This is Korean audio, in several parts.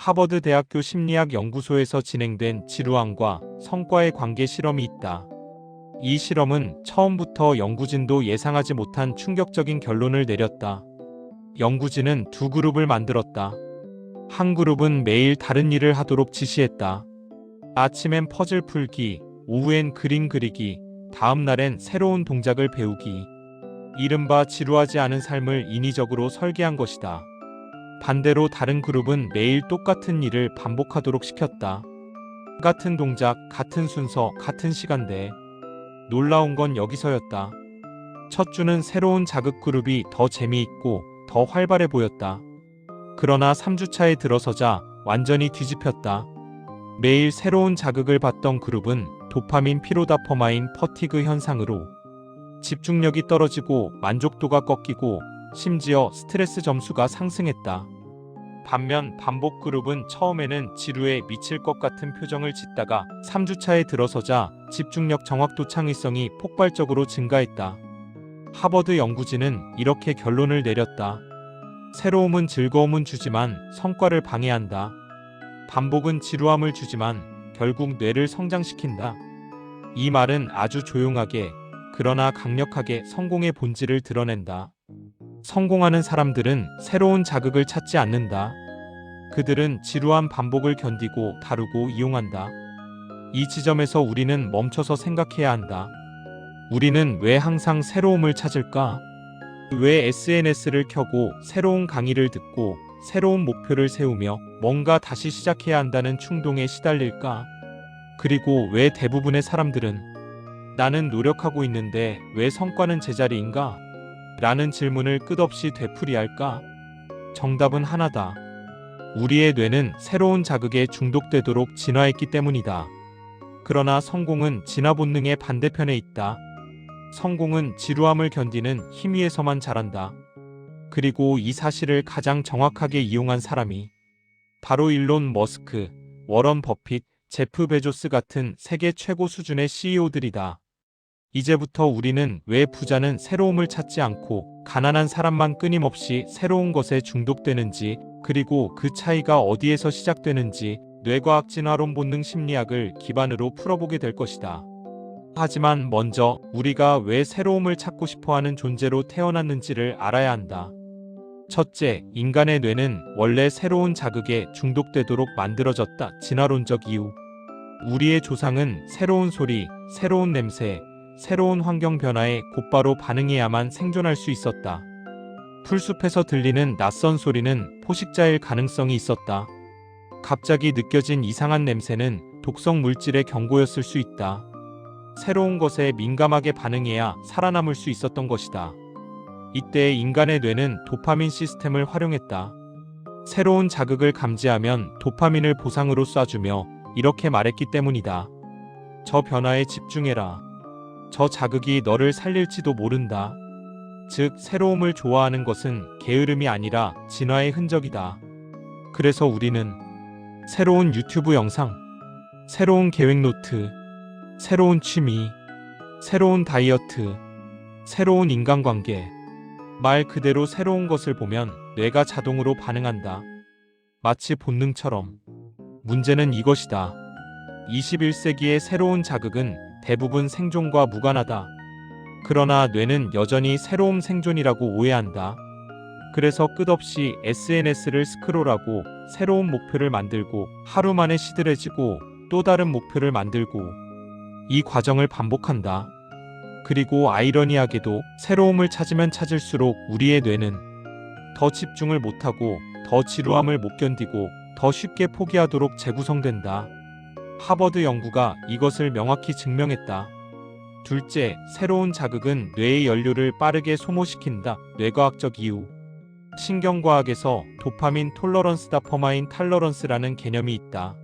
하버드 대학교 심리학 연구소에서 진행된 지루함과 성과의 관계 실험이 있다. 이 실험은 처음부터 연구진도 예상하지 못한 충격적인 결론을 내렸다. 연구진은 두 그룹을 만들었다. 한 그룹은 매일 다른 일을 하도록 지시했다. 아침엔 퍼즐 풀기, 오후엔 그림 그리기, 다음 날엔 새로운 동작을 배우기. 이른바 지루하지 않은 삶을 인위적으로 설계한 것이다. 반대로 다른 그룹은 매일 똑같은 일을 반복하도록 시켰다. 같은 동작, 같은 순서, 같은 시간대. 놀라운 건 여기서였다. 첫 주는 새로운 자극 그룹이 더 재미있고 더 활발해 보였다. 그러나 3주차에 들어서자 완전히 뒤집혔다. 매일 새로운 자극을 받던 그룹은 도파민 피로다퍼마인 퍼티그 현상으로 집중력이 떨어지고 만족도가 꺾이고 심지어 스트레스 점수가 상승했다. 반면 반복 그룹은 처음에는 지루에 미칠 것 같은 표정을 짓다가 3주차에 들어서자 집중력 정확도 창의성이 폭발적으로 증가했다. 하버드 연구진은 이렇게 결론을 내렸다. 새로움은 즐거움은 주지만 성과를 방해한다. 반복은 지루함을 주지만 결국 뇌를 성장시킨다. 이 말은 아주 조용하게 그러나 강력하게 성공의 본질을 드러낸다. 성공하는 사람들은 새로운 자극을 찾지 않는다. 그들은 지루한 반복을 견디고 다루고 이용한다. 이 지점에서 우리는 멈춰서 생각해야 한다. 우리는 왜 항상 새로움을 찾을까? 왜 SNS를 켜고 새로운 강의를 듣고 새로운 목표를 세우며 뭔가 다시 시작해야 한다는 충동에 시달릴까? 그리고 왜 대부분의 사람들은 나는 노력하고 있는데 왜 성과는 제자리인가? 라는 질문을 끝없이 되풀이할까? 정답은 하나다. 우리의 뇌는 새로운 자극에 중독되도록 진화했기 때문이다. 그러나 성공은 진화 본능의 반대편에 있다. 성공은 지루함을 견디는 힘 위에서만 자란다. 그리고 이 사실을 가장 정확하게 이용한 사람이 바로 일론 머스크, 워런 버핏, 제프 베조스 같은 세계 최고 수준의 CEO들이다. 이제부터 우리는 왜 부자는 새로움을 찾지 않고 가난한 사람만 끊임없이 새로운 것에 중독되는지, 그리고 그 차이가 어디에서 시작되는지 뇌과학 진화론 본능 심리학을 기반으로 풀어보게 될 것이다. 하지만 먼저 우리가 왜 새로움을 찾고 싶어하는 존재로 태어났는지를 알아야 한다. 첫째, 인간의 뇌는 원래 새로운 자극에 중독되도록 만들어졌다. 진화론적 이유. 우리의 조상은 새로운 소리, 새로운 냄새, 새로운 환경 변화에 곧바로 반응해야만 생존할 수 있었다. 풀숲에서 들리는 낯선 소리는 포식자일 가능성이 있었다. 갑자기 느껴진 이상한 냄새는 독성 물질의 경고였을 수 있다. 새로운 것에 민감하게 반응해야 살아남을 수 있었던 것이다. 이때 인간의 뇌는 도파민 시스템을 활용했다. 새로운 자극을 감지하면 도파민을 보상으로 쏴주며 이렇게 말했기 때문이다. 저 변화에 집중해라. 저 자극이 너를 살릴지도 모른다. 즉, 새로움을 좋아하는 것은 게으름이 아니라 진화의 흔적이다. 그래서 우리는 새로운 유튜브 영상, 새로운 계획 노트, 새로운 취미, 새로운 다이어트, 새로운 인간관계, 말 그대로 새로운 것을 보면 뇌가 자동으로 반응한다. 마치 본능처럼. 문제는 이것이다. 21세기의 새로운 자극은 대부분 생존과 무관하다. 그러나 뇌는 여전히 새로움 생존이라고 오해한다. 그래서 끝없이 SNS를 스크롤하고 새로운 목표를 만들고 하루 만에 시들해지고 또 다른 목표를 만들고 이 과정을 반복한다. 그리고 아이러니하게도 새로움을 찾으면 찾을수록 우리의 뇌는 더 집중을 못하고 더 지루함을 못 견디고 더 쉽게 포기하도록 재구성된다. 하버드 연구가 이것을 명확히 증명했다. 둘째, 새로운 자극은 뇌의 연료를 빠르게 소모시킨다. 뇌과학적 이유. 신경과학에서 도파민 톨러런스 다퍼마인 탈러런스라는 개념이 있다.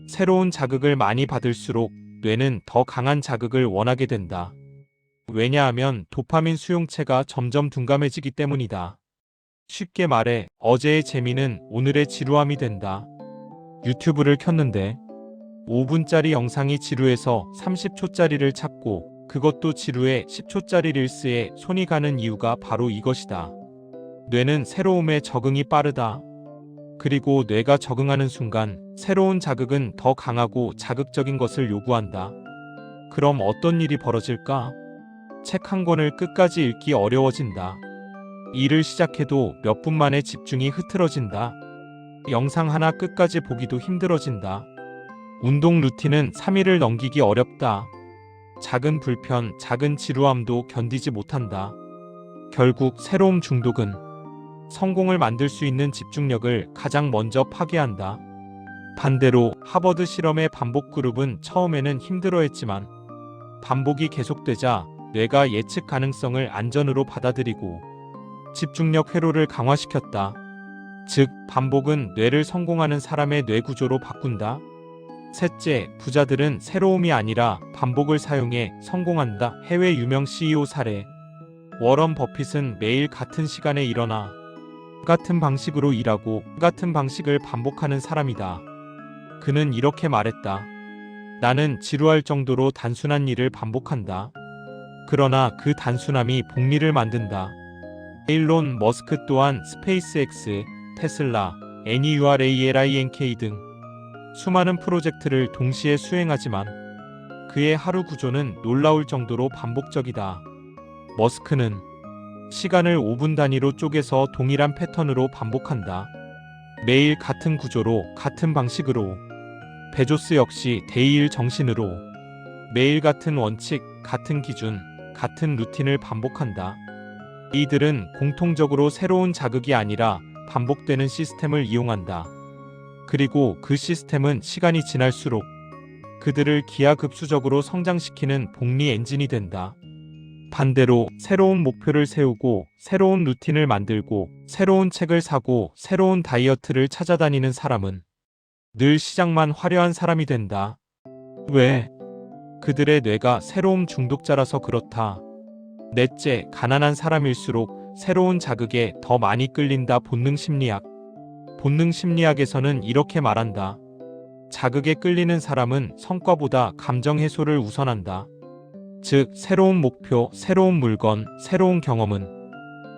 새로운 자극을 많이 받을수록 뇌는 더 강한 자극을 원하게 된다. 왜냐하면 도파민 수용체가 점점 둔감해지기 때문이다. 쉽게 말해 어제의 재미는 오늘의 지루함이 된다. 유튜브를 켰는데 5분짜리 영상이 지루해서 30초짜리를 찾고 그것도 지루해 10초짜리 릴스에 손이 가는 이유가 바로 이것이다. 뇌는 새로움에 적응이 빠르다. 그리고 뇌가 적응하는 순간 새로운 자극은 더 강하고 자극적인 것을 요구한다. 그럼 어떤 일이 벌어질까? 책 한 권을 끝까지 읽기 어려워진다. 일을 시작해도 몇 분 만에 집중이 흐트러진다. 영상 하나 끝까지 보기도 힘들어진다. 운동 루틴은 3일을 넘기기 어렵다. 작은 불편, 작은 지루함도 견디지 못한다. 결국 새로움 중독은 성공을 만들 수 있는 집중력을 가장 먼저 파괴한다. 반대로 하버드 실험의 반복 그룹은 처음에는 힘들어했지만 반복이 계속되자 뇌가 예측 가능성을 안전으로 받아들이고 집중력 회로를 강화시켰다. 즉, 반복은 뇌를 성공하는 사람의 뇌 구조로 바꾼다. 셋째, 부자들은 새로움이 아니라 반복을 사용해 성공한다. 해외 유명 CEO 사례. 워런 버핏은 매일 같은 시간에 일어나 같은 방식으로 일하고 같은 방식을 반복하는 사람이다. 그는 이렇게 말했다. 나는 지루할 정도로 단순한 일을 반복한다. 그러나 그 단순함이 복리를 만든다. 일론 머스크 또한 스페이스X, 테슬라, NEURALINK 등 수많은 프로젝트를 동시에 수행하지만 그의 하루 구조는 놀라울 정도로 반복적이다. 머스크는 시간을 5분 단위로 쪼개서 동일한 패턴으로 반복한다. 매일 같은 구조로, 같은 방식으로. 베조스 역시 데이일 정신으로 매일 같은 원칙, 같은 기준, 같은 루틴을 반복한다. 이들은 공통적으로 새로운 자극이 아니라 반복되는 시스템을 이용한다. 그리고 그 시스템은 시간이 지날수록 그들을 기하급수적으로 성장시키는 복리 엔진이 된다. 반대로 새로운 목표를 세우고 새로운 루틴을 만들고 새로운 책을 사고 새로운 다이어트를 찾아다니는 사람은 늘 시작만 화려한 사람이 된다. 왜? 그들의 뇌가 새로움 중독자라서 그렇다. 넷째, 가난한 사람일수록 새로운 자극에 더 많이 끌린다. 본능 심리학. 본능 심리학에서는 이렇게 말한다. 자극에 끌리는 사람은 성과보다 감정 해소를 우선한다. 즉, 새로운 목표, 새로운 물건, 새로운 경험은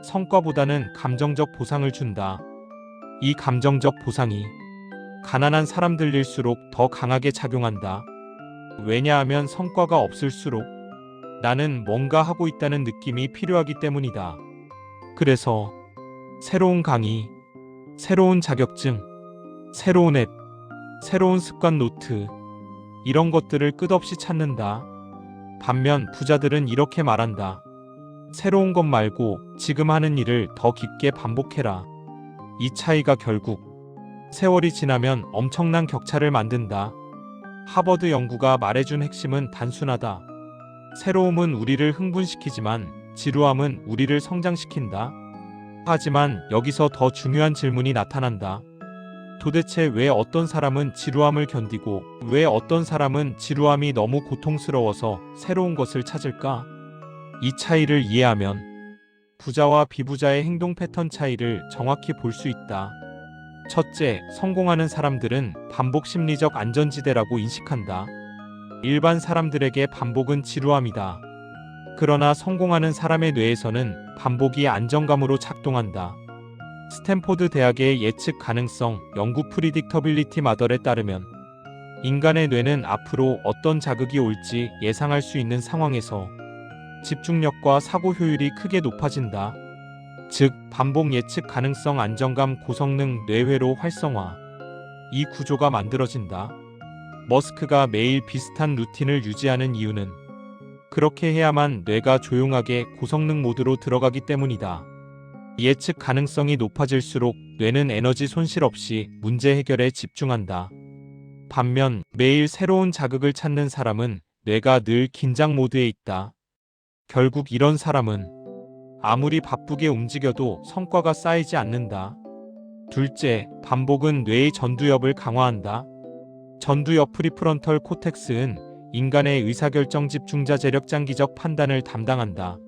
성과보다는 감정적 보상을 준다. 이 감정적 보상이 가난한 사람들일수록 더 강하게 작용한다. 왜냐하면 성과가 없을수록 나는 뭔가 하고 있다는 느낌이 필요하기 때문이다. 그래서 새로운 강의, 새로운 자격증, 새로운 앱, 새로운 습관 노트, 이런 것들을 끝없이 찾는다. 반면 부자들은 이렇게 말한다. 새로운 것 말고 지금 하는 일을 더 깊게 반복해라. 이 차이가 결국 세월이 지나면 엄청난 격차를 만든다. 하버드 연구가 말해준 핵심은 단순하다. 새로움은 우리를 흥분시키지만 지루함은 우리를 성장시킨다. 하지만 여기서 더 중요한 질문이 나타난다. 도대체 왜 어떤 사람은 지루함을 견디고 왜 어떤 사람은 지루함이 너무 고통스러워서 새로운 것을 찾을까? 이 차이를 이해하면 부자와 비부자의 행동 패턴 차이를 정확히 볼 수 있다. 첫째, 성공하는 사람들은 반복 심리적 안전지대라고 인식한다. 일반 사람들에게 반복은 지루함이다. 그러나 성공하는 사람의 뇌에서는 반복이 안정감으로 작동한다. 스탠포드 대학의 예측 가능성 연구 프리딕터빌리티 마덜에 따르면 인간의 뇌는 앞으로 어떤 자극이 올지 예상할 수 있는 상황에서 집중력과 사고 효율이 크게 높아진다. 즉, 반복 예측 가능성 안정감 고성능 뇌회로 활성화. 이 구조가 만들어진다. 머스크가 매일 비슷한 루틴을 유지하는 이유는 그렇게 해야만 뇌가 조용하게 고성능 모드로 들어가기 때문이다. 예측 가능성이 높아질수록 뇌는 에너지 손실 없이 문제 해결에 집중한다. 반면 매일 새로운 자극을 찾는 사람은 뇌가 늘 긴장 모드에 있다. 결국 이런 사람은 아무리 바쁘게 움직여도 성과가 쌓이지 않는다. 둘째, 반복은 뇌의 전두엽을 강화한다. 전두엽 프리프론털 코텍스는 인간의 의사결정 집중자 재력 장기적 판단을 담당한다.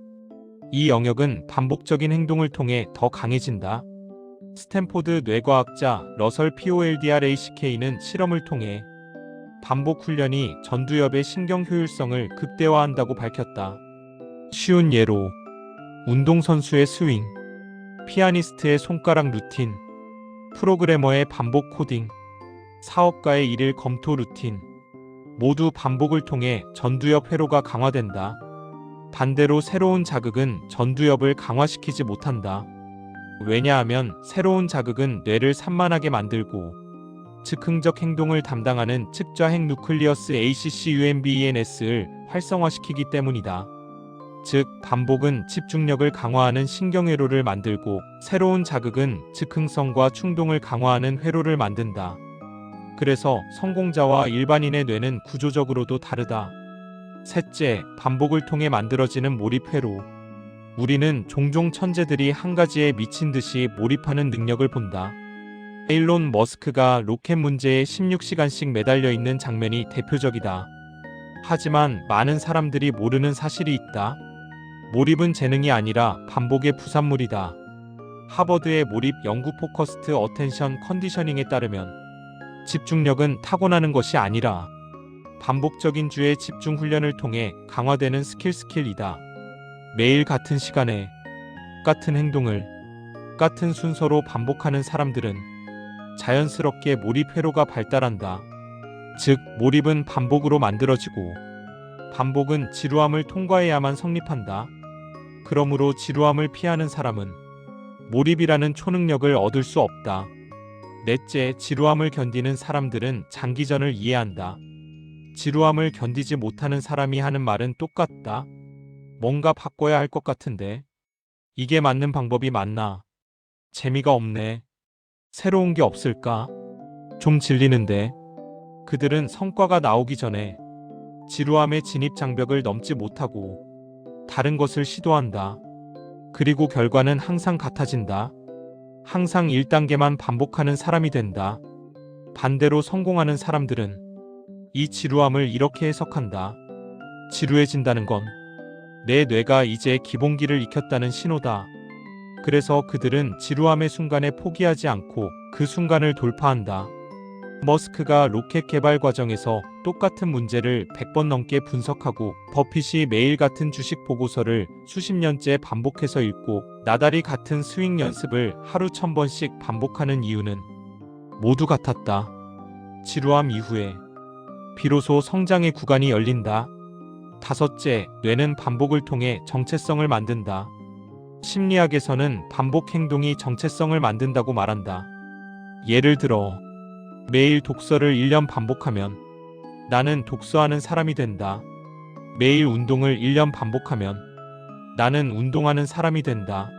이 영역은 반복적인 행동을 통해 더 강해진다. 스탠포드 뇌과학자 러설 POLDRACK는 실험을 통해 반복 훈련이 전두엽의 신경 효율성을 극대화한다고 밝혔다. 쉬운 예로 운동선수의 스윙, 피아니스트의 손가락 루틴, 프로그래머의 반복 코딩, 사업가의 일일 검토 루틴, 모두 반복을 통해 전두엽 회로가 강화된다. 반대로 새로운 자극은 전두엽을 강화시키지 못한다. 왜냐하면 새로운 자극은 뇌를 산만하게 만들고 즉흥적 행동을 담당하는 측좌핵 누클리어스 ACC-UMBENS를 활성화시키기 때문이다. 즉, 반복은 집중력을 강화하는 신경회로를 만들고 새로운 자극은 즉흥성과 충동을 강화하는 회로를 만든다. 그래서 성공자와 일반인의 뇌는 구조적으로도 다르다. 셋째, 반복을 통해 만들어지는 몰입회로. 우리는 종종 천재들이 한 가지에 미친 듯이 몰입하는 능력을 본다. 일론 머스크가 로켓 문제에 16시간씩 매달려 있는 장면이 대표적이다. 하지만 많은 사람들이 모르는 사실이 있다. 몰입은 재능이 아니라 반복의 부산물이다. 하버드의 몰입 연구 포커스드 어텐션 컨디셔닝에 따르면 집중력은 타고나는 것이 아니라 반복적인 주의 집중 훈련을 통해 강화되는 스킬이다. 매일 같은 시간에 같은 행동을 같은 순서로 반복하는 사람들은 자연스럽게 몰입 회로가 발달한다. 즉, 몰입은 반복으로 만들어지고 반복은 지루함을 통과해야만 성립한다. 그러므로 지루함을 피하는 사람은 몰입이라는 초능력을 얻을 수 없다. 넷째, 지루함을 견디는 사람들은 장기전을 이해한다. 지루함을 견디지 못하는 사람이 하는 말은 똑같다. 뭔가 바꿔야 할 것 같은데. 이게 맞는 방법이 맞나? 재미가 없네. 새로운 게 없을까? 좀 질리는데. 그들은 성과가 나오기 전에 지루함의 진입 장벽을 넘지 못하고 다른 것을 시도한다. 그리고 결과는 항상 같아진다. 항상 1단계만 반복하는 사람이 된다. 반대로 성공하는 사람들은 이 지루함을 이렇게 해석한다. 지루해진다는 건 내 뇌가 이제 기본기를 익혔다는 신호다. 그래서 그들은 지루함의 순간에 포기하지 않고 그 순간을 돌파한다. 머스크가 로켓 개발 과정에서 똑같은 문제를 100번 넘게 분석하고 버핏이 매일 같은 주식 보고서를 수십 년째 반복해서 읽고 나달이 같은 스윙 연습을 하루 1000번씩 반복하는 이유는 모두 같았다. 지루함 이후에 비로소 성장의 구간이 열린다. 다섯째, 뇌는 반복을 통해 정체성을 만든다. 심리학에서는 반복 행동이 정체성을 만든다고 말한다. 예를 들어 매일 독서를 1년 반복하면 나는 독서하는 사람이 된다. 매일 운동을 1년 반복하면 나는 운동하는 사람이 된다.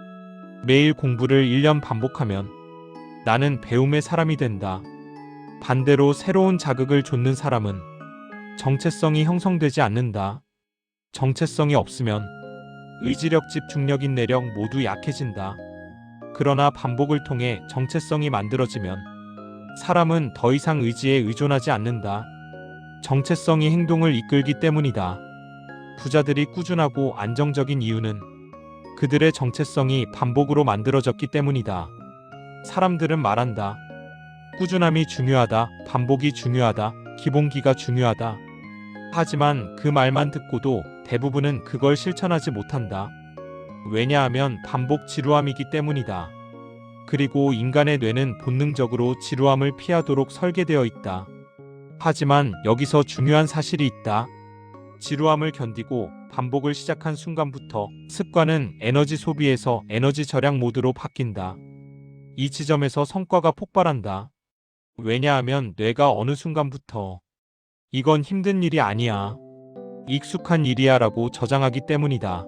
매일 공부를 1년 반복하면 나는 배움의 사람이 된다. 반대로 새로운 자극을 좇는 사람은 정체성이 형성되지 않는다. 정체성이 없으면 의지력, 집중력, 인내력 모두 약해진다. 그러나 반복을 통해 정체성이 만들어지면 사람은 더 이상 의지에 의존하지 않는다. 정체성이 행동을 이끌기 때문이다. 부자들이 꾸준하고 안정적인 이유는 그들의 정체성이 반복으로 만들어졌기 때문이다. 사람들은 말한다. 꾸준함이 중요하다, 반복이 중요하다, 기본기가 중요하다. 하지만 그 말만 듣고도 대부분은 그걸 실천하지 못한다. 왜냐하면 반복 지루함이기 때문이다. 그리고 인간의 뇌는 본능적으로 지루함을 피하도록 설계되어 있다. 하지만 여기서 중요한 사실이 있다. 지루함을 견디고 반복을 시작한 순간부터 습관은 에너지 소비에서 에너지 절약 모드로 바뀐다. 이 지점에서 성과가 폭발한다. 왜냐하면 뇌가 어느 순간부터 이건 힘든 일이 아니야, 익숙한 일이야 라고 저장하기 때문이다.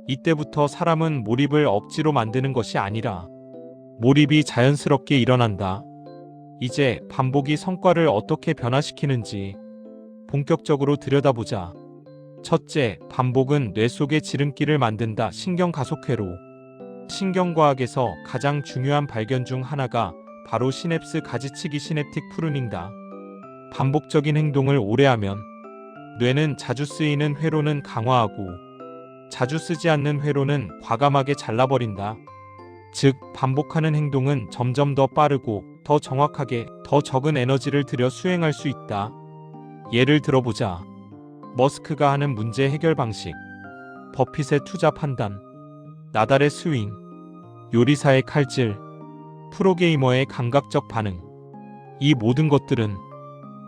이때부터 사람은 몰입을 억지로 만드는 것이 아니라 몰입이 자연스럽게 일어난다. 이제 반복이 성과를 어떻게 변화시키는지 본격적으로 들여다보자. 첫째, 반복은 뇌 속에 지름길을 만든다. 신경가속회로. 신경과학에서 가장 중요한 발견 중 하나가 바로 시냅스 가지치기 시냅틱 프루닝다. 반복적인 행동을 오래 하면 뇌는 자주 쓰이는 회로는 강화하고 자주 쓰지 않는 회로는 과감하게 잘라버린다. 즉, 반복하는 행동은 점점 더 빠르고 더 정확하게 더 적은 에너지를 들여 수행할 수 있다. 예를 들어보자. 머스크가 하는 문제 해결 방식, 버핏의 투자 판단, 나달의 스윙, 요리사의 칼질. 프로게이머의 감각적 반응. 이 모든 것들은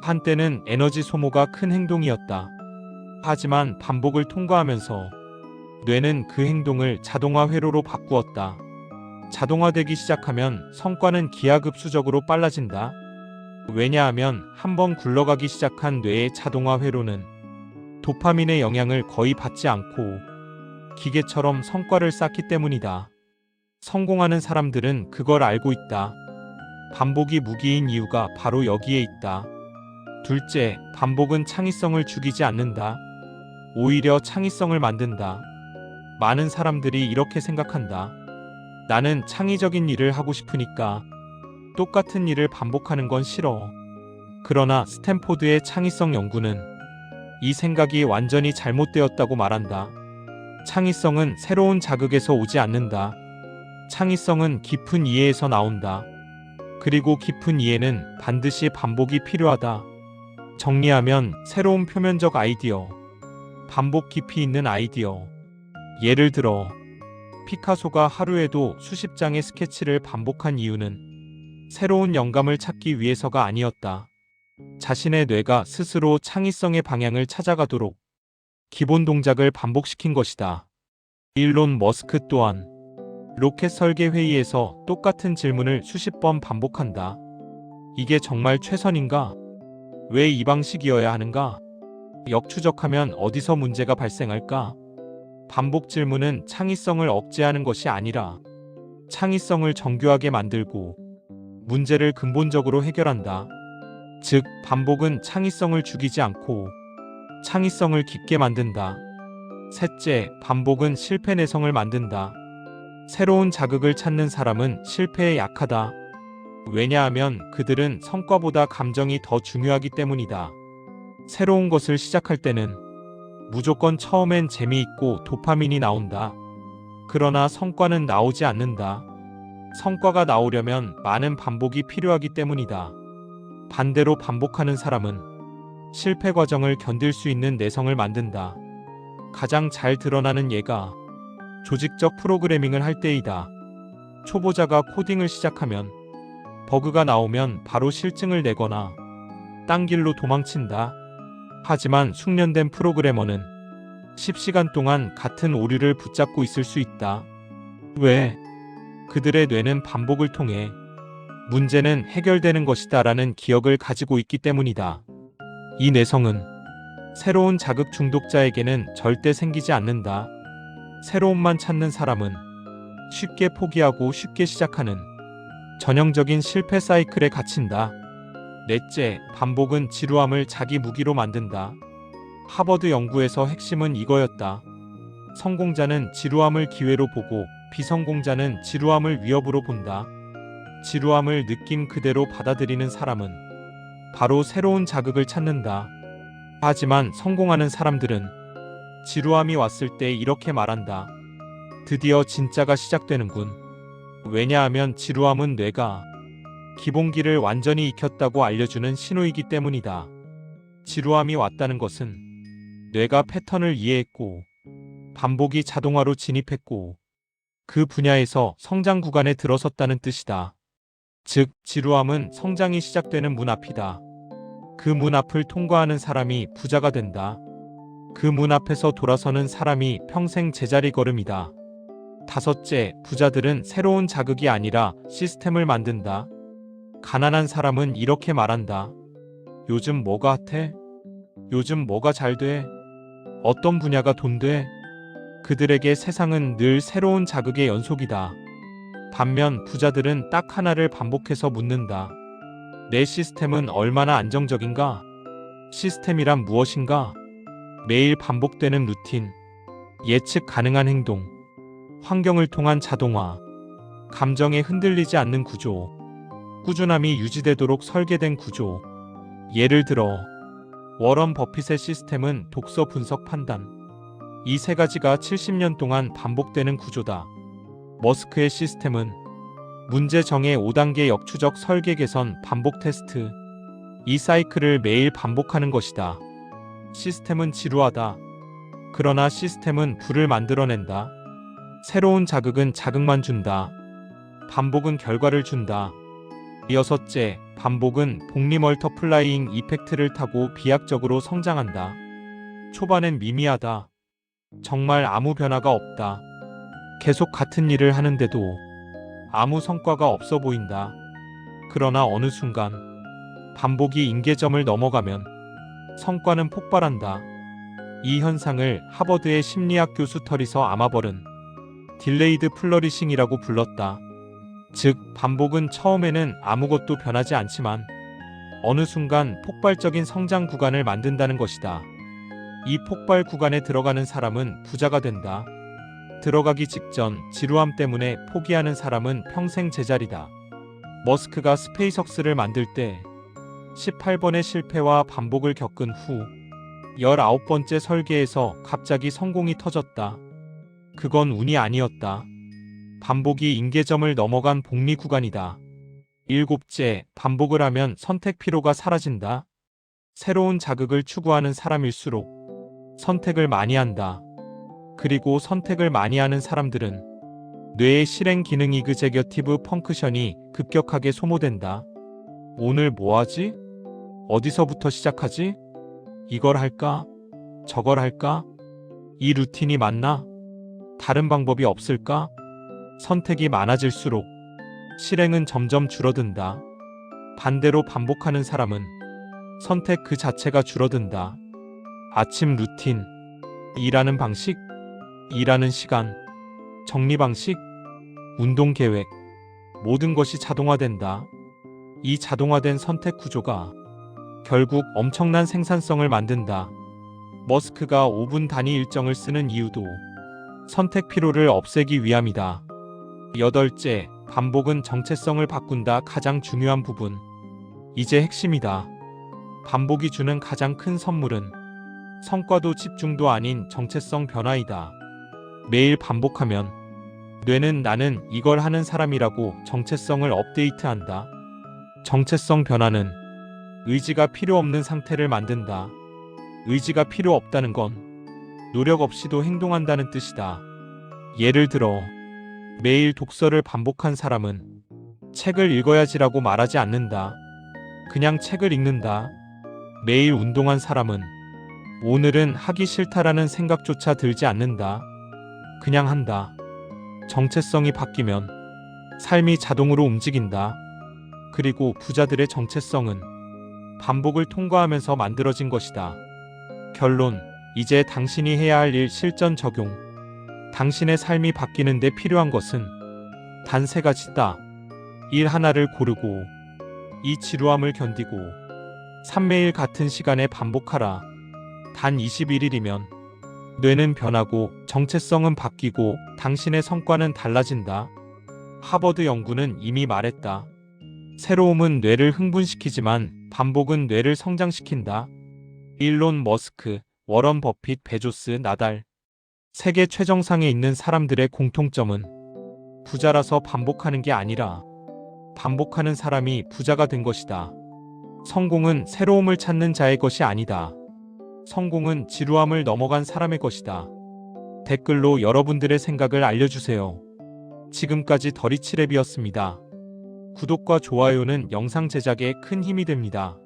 한때는 에너지 소모가 큰 행동이었다. 하지만 반복을 통과하면서 뇌는 그 행동을 자동화 회로로 바꾸었다. 자동화되기 시작하면 성과는 기하급수적으로 빨라진다. 왜냐하면 한번 굴러가기 시작한 뇌의 자동화 회로는 도파민의 영향을 거의 받지 않고 기계처럼 성과를 쌓기 때문이다. 성공하는 사람들은 그걸 알고 있다. 반복이 무기인 이유가 바로 여기에 있다. 둘째, 반복은 창의성을 죽이지 않는다. 오히려 창의성을 만든다. 많은 사람들이 이렇게 생각한다. 나는 창의적인 일을 하고 싶으니까 똑같은 일을 반복하는 건 싫어. 그러나 스탠포드의 창의성 연구는 이 생각이 완전히 잘못되었다고 말한다. 창의성은 새로운 자극에서 오지 않는다. 창의성은 깊은 이해에서 나온다. 그리고 깊은 이해는 반드시 반복이 필요하다. 정리하면 새로운 표면적 아이디어, 반복 깊이 있는 아이디어. 예를 들어 피카소가 하루에도 수십 장의 스케치를 반복한 이유는 새로운 영감을 찾기 위해서가 아니었다. 자신의 뇌가 스스로 창의성의 방향을 찾아가도록 기본 동작을 반복시킨 것이다. 일론 머스크 또한 로켓 설계 회의에서 똑같은 질문을 수십 번 반복한다. 이게 정말 최선인가? 왜 이 방식이어야 하는가? 역추적하면 어디서 문제가 발생할까? 반복 질문은 창의성을 억제하는 것이 아니라 창의성을 정교하게 만들고 문제를 근본적으로 해결한다. 즉, 반복은 창의성을 죽이지 않고 창의성을 깊게 만든다. 셋째, 반복은 실패 내성을 만든다. 새로운 자극을 찾는 사람은 실패에 약하다. 왜냐하면 그들은 성과보다 감정이 더 중요하기 때문이다. 새로운 것을 시작할 때는 무조건 처음엔 재미있고 도파민이 나온다. 그러나 성과는 나오지 않는다. 성과가 나오려면 많은 반복이 필요하기 때문이다. 반대로 반복하는 사람은 실패 과정을 견딜 수 있는 내성을 만든다. 가장 잘 드러나는 예가 조직적 프로그래밍을 할 때이다. 초보자가 코딩을 시작하면 버그가 나오면 바로 실증을 내거나 딴 길로 도망친다. 하지만 숙련된 프로그래머는 10시간 동안 같은 오류를 붙잡고 있을 수 있다. 왜? 그들의 뇌는 반복을 통해 문제는 해결되는 것이다 라는 기억을 가지고 있기 때문이다. 이 내성은 새로운 자극 중독자에게는 절대 생기지 않는다. 새로움만 찾는 사람은 쉽게 포기하고 쉽게 시작하는 전형적인 실패 사이클에 갇힌다. 넷째, 반복은 지루함을 자기 무기로 만든다. 하버드 연구에서 핵심은 이거였다. 성공자는 지루함을 기회로 보고 비성공자는 지루함을 위협으로 본다. 지루함을 느낌 그대로 받아들이는 사람은 바로 새로운 자극을 찾는다. 하지만 성공하는 사람들은 지루함이 왔을 때 이렇게 말한다. 드디어 진짜가 시작되는군. 왜냐하면 지루함은 뇌가 기본기를 완전히 익혔다고 알려주는 신호이기 때문이다. 지루함이 왔다는 것은 뇌가 패턴을 이해했고 반복이 자동화로 진입했고 그 분야에서 성장 구간에 들어섰다는 뜻이다. 즉, 지루함은 성장이 시작되는 문 앞이다. 그 문 앞을 통과하는 사람이 부자가 된다. 그 문 앞에서 돌아서는 사람이 평생 제자리 걸음이다. 다섯째, 부자들은 새로운 자극이 아니라 시스템을 만든다. 가난한 사람은 이렇게 말한다. 요즘 뭐가 핫해? 요즘 뭐가 잘 돼? 어떤 분야가 돈 돼? 그들에게 세상은 늘 새로운 자극의 연속이다. 반면 부자들은 딱 하나를 반복해서 묻는다. 내 시스템은 얼마나 안정적인가? 시스템이란 무엇인가? 매일 반복되는 루틴, 예측 가능한 행동, 환경을 통한 자동화, 감정에 흔들리지 않는 구조, 꾸준함이 유지되도록 설계된 구조. 예를 들어 워런 버핏의 시스템은 독서 분석 판단. 이 세 가지가 70년 동안 반복되는 구조다. 머스크의 시스템은 문제 정해 5단계 역추적 설계 개선 반복 테스트. 이 사이클을 매일 반복하는 것이다. 시스템은 지루하다. 그러나 시스템은 불을 만들어낸다. 새로운 자극은 자극만 준다. 반복은 결과를 준다. 여섯째, 반복은 복리멀터플라이잉 이펙트를 타고 비약적으로 성장한다. 초반엔 미미하다. 정말 아무 변화가 없다. 계속 같은 일을 하는데도 아무 성과가 없어 보인다. 그러나 어느 순간 반복이 임계점을 넘어가면 성과는 폭발한다. 이 현상을 하버드의 심리학 교수 터리서 아마벌은 딜레이드 플러리싱이라고 불렀다. 즉, 반복은 처음에는 아무것도 변하지 않지만 어느 순간 폭발적인 성장 구간을 만든다는 것이다. 이 폭발 구간에 들어가는 사람은 부자가 된다. 들어가기 직전 지루함 때문에 포기하는 사람은 평생 제자리다. 머스크가 스페이스X를 만들 때 18번의 실패와 반복을 겪은 후 19번째 설계에서 갑자기 성공이 터졌다. 그건 운이 아니었다. 반복이 임계점을 넘어간 복리 구간이다. 일곱째, 반복을 하면 선택 피로가 사라진다. 새로운 자극을 추구하는 사람일수록 선택을 많이 한다. 그리고 선택을 많이 하는 사람들은 뇌의 실행 기능 이그제겨티브 펑크션이 급격하게 소모된다. 오늘 뭐 하지? 어디서부터 시작하지? 이걸 할까? 저걸 할까? 이 루틴이 맞나? 다른 방법이 없을까? 선택이 많아질수록 실행은 점점 줄어든다. 반대로 반복하는 사람은 선택 그 자체가 줄어든다. 아침 루틴, 일하는 방식, 일하는 시간, 정리 방식, 운동 계획, 모든 것이 자동화된다. 이 자동화된 선택 구조가 결국 엄청난 생산성을 만든다. 머스크가 5분 단위 일정을 쓰는 이유도 선택 피로를 없애기 위함이다. 여덟째, 반복은 정체성을 바꾼다. 가장 중요한 부분. 이제 핵심이다. 반복이 주는 가장 큰 선물은 성과도 집중도 아닌 정체성 변화이다. 매일 반복하면 뇌는 나는 이걸 하는 사람이라고 정체성을 업데이트한다. 정체성 변화는 의지가 필요 없는 상태를 만든다. 의지가 필요 없다는 건 노력 없이도 행동한다는 뜻이다. 예를 들어, 매일 독서를 반복한 사람은 책을 읽어야지라고 말하지 않는다. 그냥 책을 읽는다. 매일 운동한 사람은 오늘은 하기 싫다라는 생각조차 들지 않는다. 그냥 한다. 정체성이 바뀌면 삶이 자동으로 움직인다. 그리고 부자들의 정체성은 반복을 통과하면서 만들어진 것이다. 결론, 이제 당신이 해야 할 일 실전 적용. 당신의 삶이 바뀌는데 필요한 것은 단 3가지다. 일 하나를 고르고, 이 지루함을 견디고, 3매일 같은 시간에 반복하라. 단 21일이면 뇌는 변하고 정체성은 바뀌고 당신의 성과는 달라진다. 하버드 연구는 이미 말했다. 새로움은 뇌를 흥분시키지만 반복은 뇌를 성장시킨다. 일론 머스크, 워런 버핏, 베조스, 나달. 세계 최정상에 있는 사람들의 공통점은 부자라서 반복하는 게 아니라 반복하는 사람이 부자가 된 것이다. 성공은 새로움을 찾는 자의 것이 아니다. 성공은 지루함을 넘어간 사람의 것이다. 댓글로 여러분들의 생각을 알려주세요. 지금까지 더리치랩이었습니다. 구독과 좋아요는 영상 제작에 큰 힘이 됩니다.